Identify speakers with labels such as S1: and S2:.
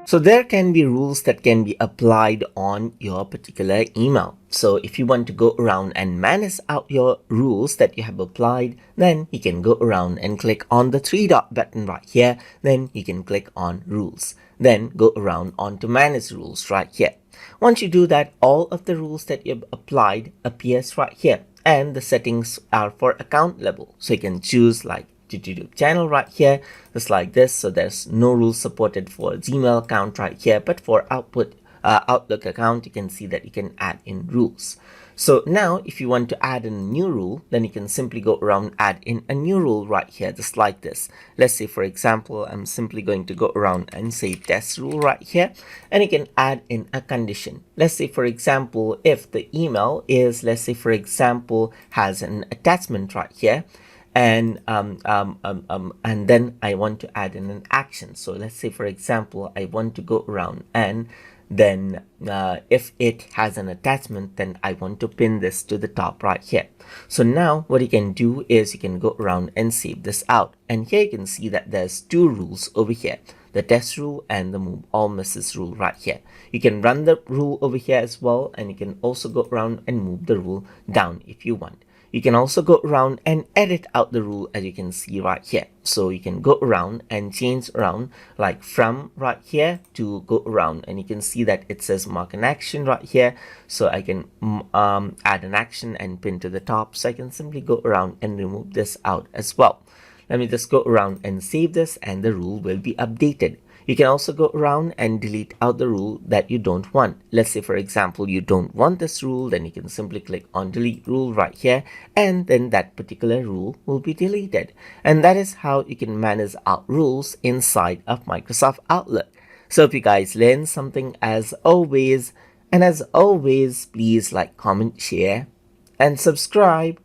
S1: So there can be rules that can be applied on your particular email. So if you want to go around and manage out your rules that you have applied, then you can go around and click on the three dot button right here. Then you can click on rules. Then go around onto manage rules right here. Once you do that, all of the rules that you've applied appears right here. And the settings are for account level. So you can choose like YouTube channel right here, just like this. So there's no rules supported for Gmail account right here, but for Outlook account, you can see that you can add in rules. So now if you want to add in a new rule, then you can simply go around, add in a new rule right here, just like this. Let's say, for example, I'm simply going to go around and say test rule right here, and you can add in a condition. Let's say, for example, if the email is, let's say, for example, has an attachment right here, and then I want to add in an action. So let's say, for example, I want to go around and then if it has an attachment, then I want to pin this to the top right here. So now what you can do is you can go around and save this out. And here you can see that there's two rules over here, the test rule and the move all misses rule right here. You can run the rule over here as well, and you can also go around and move the rule down if you want. You can also go around and edit out the rule, as you can see right here. So you can go around and change around like from right here to go around, and you can see that it says mark an action right here. So I can add an action and pin to the top. So I can simply go around and remove this out as well. Let me just go around and save this, and the rule will be updated. You can also go around and delete out the rule that you don't want. Let's say, for example, you don't want this rule, then you can simply click on delete rule right here, and then that particular rule will be deleted. And that is how you can manage out rules inside of Microsoft Outlook. So if you guys learned something as always, please like, comment, share, and subscribe.